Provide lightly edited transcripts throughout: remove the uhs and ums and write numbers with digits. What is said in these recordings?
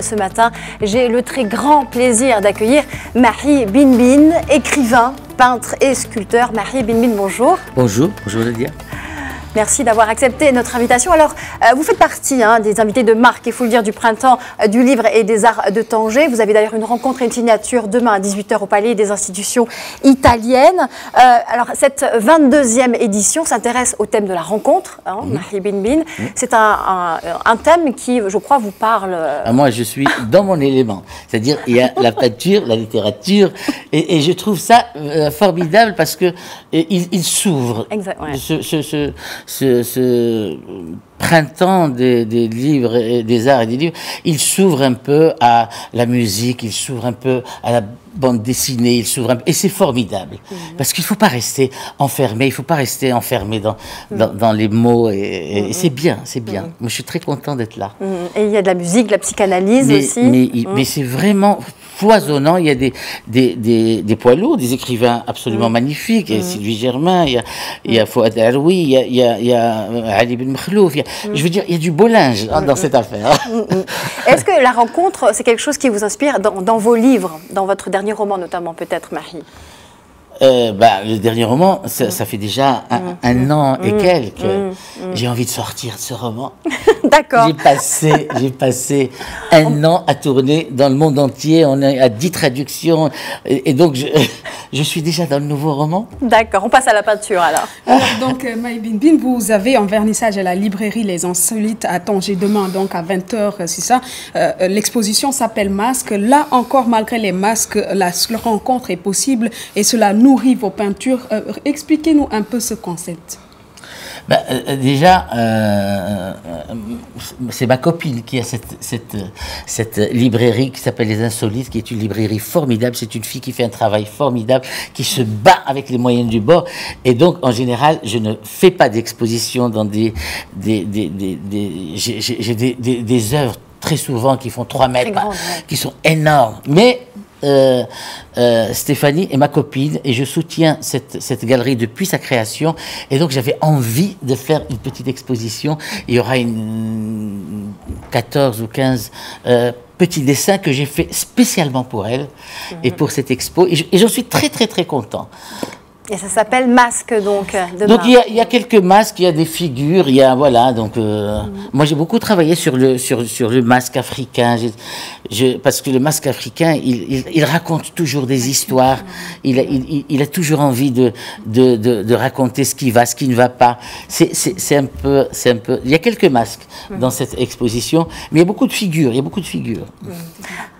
Ce matin, j'ai le très grand plaisir d'accueillir Mahi Benbine, écrivain, peintre et sculpteur. Mahi Benbine, bonjour. Bonjour, bonjour Nadia. Merci d'avoir accepté notre invitation. Alors, vous faites partie des invités de marque, il faut le dire, du printemps du livre et des arts de Tanger. Vous avez d'ailleurs une rencontre et une signature demain à 18 h au Palais des institutions italiennes. Alors, cette 22e édition s'intéresse au thème de la rencontre, Mahi Benbine. C'est un thème qui, je crois, vous parle. Moi, je suis dans mon élément. C'est-à-dire, il y a la peinture, la littérature, et je trouve ça formidable parce que il s'ouvre. Exact, ouais. Ce printemps des livres, et des arts et des livres, il s'ouvre un peu à la musique, il s'ouvre un peu à la bande dessinée, il s'ouvre un peu, et c'est formidable, parce qu'il ne faut pas rester enfermé, il ne faut pas rester enfermé dans les mots, et c'est bien, c'est bien. Moi, je suis très content d'être là. Et il y a de la musique, de la psychanalyse aussi. Mais c'est vraiment foisonnant. Il y a des poids lourds, des écrivains absolument magnifiques. Il y a Sylvie Germain, il y a Fouad Aroui, il y a Ali Ben Mkhlouf. Je veux dire, il y a du beau linge dans cette affaire. Est-ce que la rencontre, c'est quelque chose qui vous inspire dans vos livres, dans votre dernier roman notamment, peut-être, Mahi? Le dernier roman, ça fait déjà un an et quelques. J'ai envie de sortir de ce roman. D'accord. J'ai passé un an à tourner dans le monde entier. On est à 10 traductions. Et donc, je suis déjà dans le nouveau roman. D'accord, on passe à la peinture alors. Donc, Mahi Benbine, vous avez un vernissage à la librairie Les Insolites à Tanger demain, donc à 20 h, c'est ça. L'exposition s'appelle Masque. Là encore, malgré les masques, la rencontre est possible et cela nourrit vos peintures. Expliquez-nous un peu ce concept. Déjà, c'est ma copine qui a cette librairie qui s'appelle Les Insolites, qui est une librairie formidable. C'est une fille qui fait un travail formidable, qui se bat avec les moyens du bord. Et donc, en général, je ne fais pas d'exposition dans j'ai des œuvres très souvent qui font 3 mètres, qui sont énormes. Mais Stéphanie est ma copine et je soutiens cette galerie depuis sa création, et donc j'avais envie de faire une petite exposition. Il y aura 14 ou 15 petits dessins que j'ai fait spécialement pour elle et pour cette expo, et j'en suis très très très content. Et ça s'appelle Masque, donc, demain. Donc, il y a quelques masques, il y a des figures, il y a, voilà, donc, moi, j'ai beaucoup travaillé sur le masque africain, parce que le masque africain, il raconte toujours des histoires, il a toujours envie de raconter ce qui va, ce qui ne va pas. C'est un peu, il y a quelques masques dans cette exposition, mais il y a beaucoup de figures,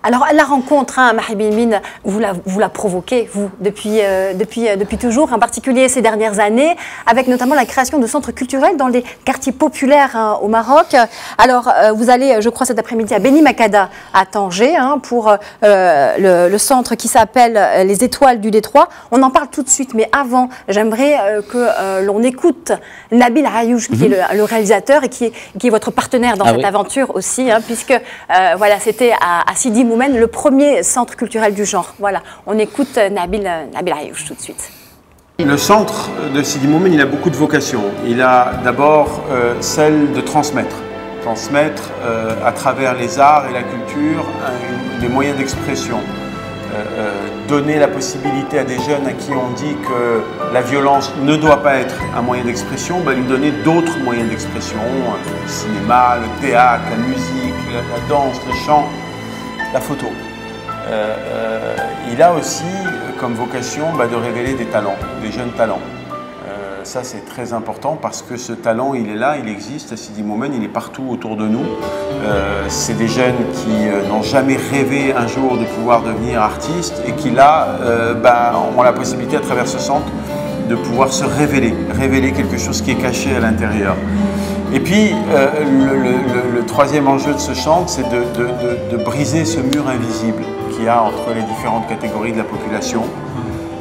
Alors, la rencontre, Mahi Benbine, vous la provoquez, vous, depuis toujours, en particulier ces dernières années, avec notamment la création de centres culturels dans les quartiers populaires au Maroc. Alors, vous allez, je crois, cet après-midi à Beni Makada, à Tanger, pour le centre qui s'appelle Les Étoiles du Détroit. On en parle tout de suite, mais avant, j'aimerais que l'on écoute Nabil Ayouch, qui est le réalisateur et qui est votre partenaire dans cette aventure aussi, puisque voilà, c'était à Sidi Moumen, le premier centre culturel du genre. Voilà, on écoute Nabil Ayouch tout de suite. Le centre de Sidi Moumen, il a beaucoup de vocations. Il a d'abord celle de transmettre à travers les arts et la culture des moyens d'expression. Donner la possibilité à des jeunes à qui on dit que la violence ne doit pas être un moyen d'expression, lui donner d'autres moyens d'expression, le cinéma, le théâtre, la musique, la danse, le chant, la photo. Il a aussi comme vocation de révéler des talents, des jeunes talents. Ça, c'est très important parce que ce talent, il est là, il existe à Sidi Moumen, il est partout autour de nous. C'est des jeunes qui n'ont jamais rêvé un jour de pouvoir devenir artistes et qui, là, ont la possibilité, à travers ce centre, de pouvoir se révéler quelque chose qui est caché à l'intérieur. Et puis, le troisième enjeu de ce centre, c'est de briser ce mur invisible qu'il y a entre les différentes catégories de la population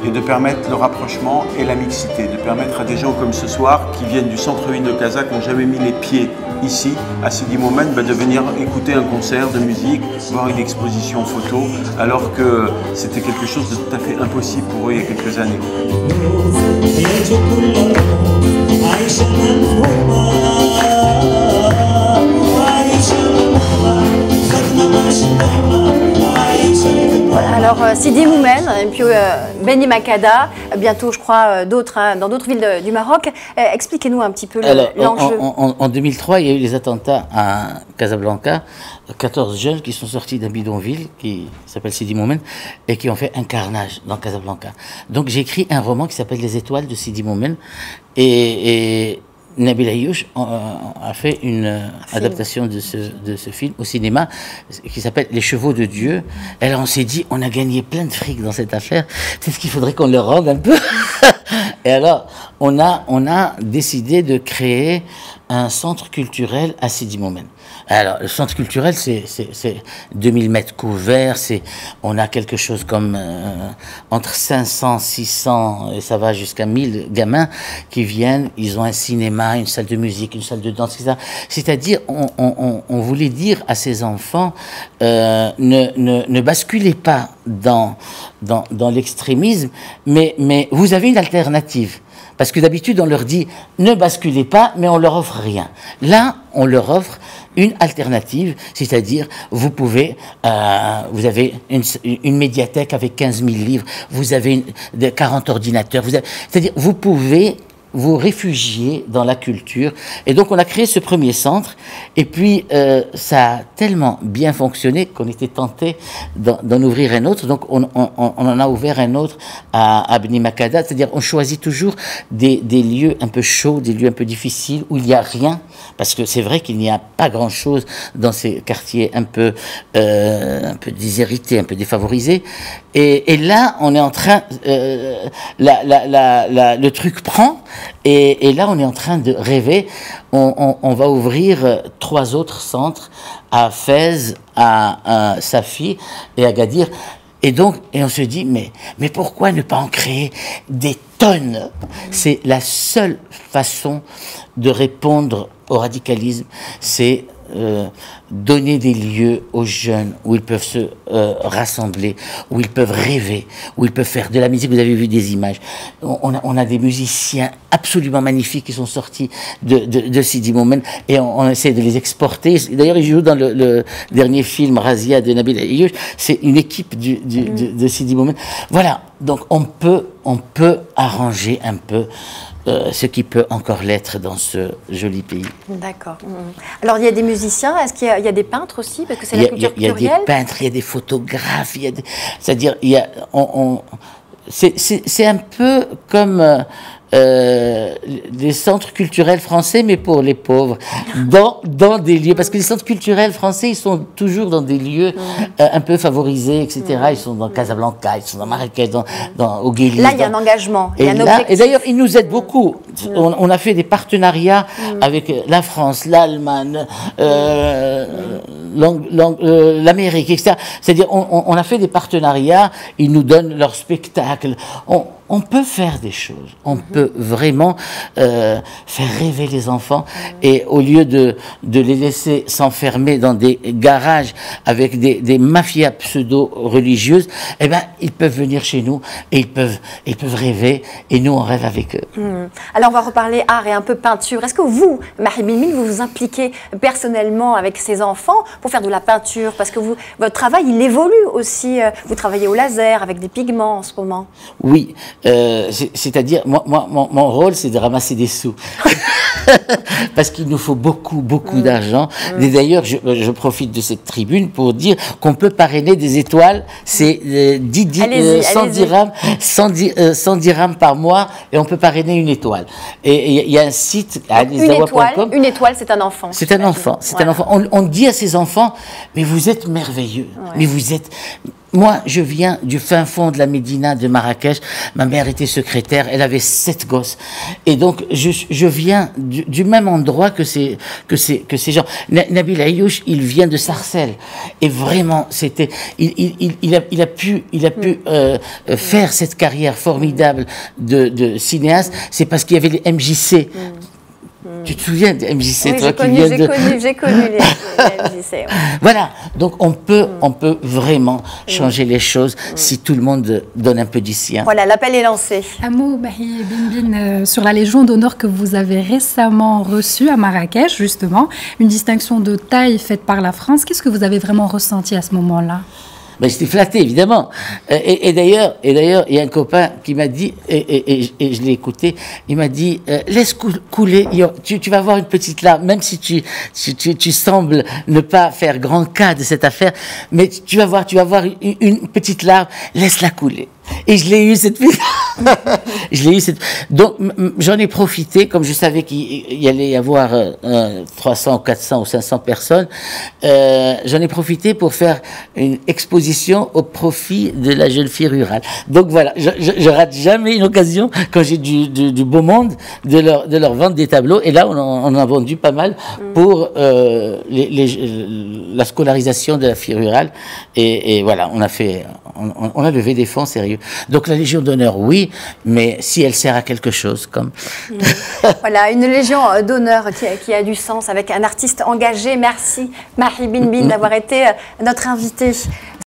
et de permettre le rapprochement et la mixité, de permettre à des gens comme ce soir, qui viennent du centre-ville de Casa, qui n'ont jamais mis les pieds ici, à Sidi Moumen, de venir écouter un concert de musique, voir une exposition photo, alors que c'était quelque chose de tout à fait impossible pour eux il y a quelques années. Voilà, alors Sidi Moumen et puis Beni Makada, bientôt je crois d'autres, hein, dans d'autres villes du Maroc. Expliquez-nous un petit peu l'enjeu. En 2003, il y a eu les attentats à Casablanca, 14 jeunes qui sont sortis d'un bidonville qui s'appelle Sidi Moumen et qui ont fait un carnage dans Casablanca. Donc j'ai écrit un roman qui s'appelle Les Étoiles de Sidi Moumen et Nabil Ayouch a fait une adaptation de ce film au cinéma qui s'appelle Les Chevaux de Dieu. Et là, on s'est dit, on a gagné plein de fric dans cette affaire. Peut-être qu'il faudrait qu'on le rende un peu. Et alors, on a décidé de créer un centre culturel à Sidi Moumen. Alors, le centre culturel, c'est 2000 mètres couverts, on a quelque chose comme entre 500, 600, et ça va jusqu'à 1000 gamins qui viennent, ils ont un cinéma, une salle de musique, une salle de danse, etc. C'est-à-dire, on voulait dire à ces enfants, ne basculez pas dans l'extrémisme, mais vous avez une alternative. Parce que d'habitude, on leur dit, ne basculez pas, mais on leur offre rien. Là, on leur offre une alternative, c'est-à-dire, vous avez une médiathèque avec 15 000 livres, vous avez 40 ordinateurs, c'est-à-dire, vous pouvez vous réfugier dans la culture. Et donc, on a créé ce premier centre. Et puis, ça a tellement bien fonctionné qu'on était tenté d'en ouvrir un autre. Donc, on en a ouvert un autre à Beni Makada. C'est-à-dire, on choisit toujours des lieux un peu chauds, des lieux un peu difficiles, où il n'y a rien. Parce que c'est vrai qu'il n'y a pas grand-chose dans ces quartiers un peu déshérités, un peu défavorisés. Et là, on est en train... le truc prend... Et là, on est en train de rêver. On va ouvrir 3 autres centres à Fès, à Safi et à Gadir. Et on se dit, mais pourquoi ne pas en créer des tonnes? C'est la seule façon de répondre au radicalisme, c'est donner des lieux aux jeunes où ils peuvent se rassembler, où ils peuvent rêver, où ils peuvent faire de la musique. Vous avez vu des images. On a des musiciens absolument magnifiques qui sont sortis de Sidi Moumen et on essaie de les exporter. D'ailleurs, ils jouent dans le dernier film Razia de Nabil Ayouch. C'est une équipe de Sidi Moumen. Voilà. Donc on peut arranger un peu ce qui peut encore l'être dans ce joli pays. D'accord. Alors, il y a des musiciens, est-ce qu'il y a des peintres aussi? Parce que c'est la culture plurielle. Il y a des peintres, il y a des photographes, c'est-à-dire, c'est un peu comme des centres culturels français, mais pour les pauvres, dans des lieux, parce que les centres culturels français, ils sont toujours dans des lieux un peu favorisés, etc. Ils sont dans Casablanca, ils sont dans Marrakech, au Guéli. Là, il y a un engagement, il y a un objectif. Et d'ailleurs, ils nous aident beaucoup. On a fait des partenariats avec la France, l'Allemagne, l'Amérique, etc. C'est-à-dire, on a fait des partenariats, ils nous donnent leurs spectacles. On peut faire des choses, on peut vraiment faire rêver les enfants et au lieu de les laisser s'enfermer dans des garages avec des mafias pseudo-religieuses, eh ben, ils peuvent venir chez nous et ils peuvent rêver et nous on rêve avec eux. Alors on va reparler art et un peu peinture. Est-ce que vous, Mahi Bilmil, vous vous impliquez personnellement avec ces enfants pour faire de la peinture? Parce que votre travail, il évolue aussi. Vous travaillez au laser avec des pigments en ce moment. Oui. C'est-à-dire, mon rôle, c'est de ramasser des sous. Parce qu'il nous faut beaucoup d'argent. Et d'ailleurs, je profite de cette tribune pour dire qu'on peut parrainer des étoiles. C'est 110 dirhams par mois et on peut parrainer une étoile. Et il y a un site, une étoile, c'est un enfant. C'est un enfant. C'est un enfant. On dit à ces enfants, mais vous êtes merveilleux. Ouais. Mais vous êtes... Moi, je viens du fin fond de la Médina de Marrakech. Ma mère était secrétaire, elle avait 7 gosses. Et donc, je viens du même endroit que ces gens. Nabil Ayouch, il vient de Sarcelles. Et vraiment, il a pu faire cette carrière formidable de cinéaste. C'est parce qu'il y avait les MJC. Tu te souviens de MJC, Oui, toi qui viens de... j'ai connu les MJC. Ouais. Voilà, donc on peut vraiment changer les choses si tout le monde donne un peu du sien. Voilà, l'appel est lancé. Un mot, Mahi Bin, sur la Légion d'honneur que vous avez récemment reçue à Marrakech, justement, une distinction de taille faite par la France. Qu'est-ce que vous avez vraiment ressenti à ce moment-là? Ben, j'étais flatté, évidemment. Et d'ailleurs, il y a un copain qui m'a dit, et je l'ai écouté, il m'a dit, laisse couler, tu vas avoir une petite larme, même si tu sembles ne pas faire grand cas de cette affaire, mais tu vas voir une petite larme, laisse-la couler. Et je l'ai eu cette donc j'en ai profité, comme je savais qu'il y allait y avoir 300, 400 ou 500 personnes, j'en ai profité pour faire une exposition au profit de la jeune fille rurale. Donc voilà, je rate jamais une occasion quand j'ai du beau monde de leur vendre des tableaux. Et là, on en a vendu pas mal pour la scolarisation de la fille rurale. Et voilà, on a levé des fonds sérieux. Donc la Légion d'honneur, oui, mais si elle sert à quelque chose, comme... Voilà, une Légion d'honneur qui a du sens avec un artiste engagé. Merci Mahi Bin d'avoir été notre invité.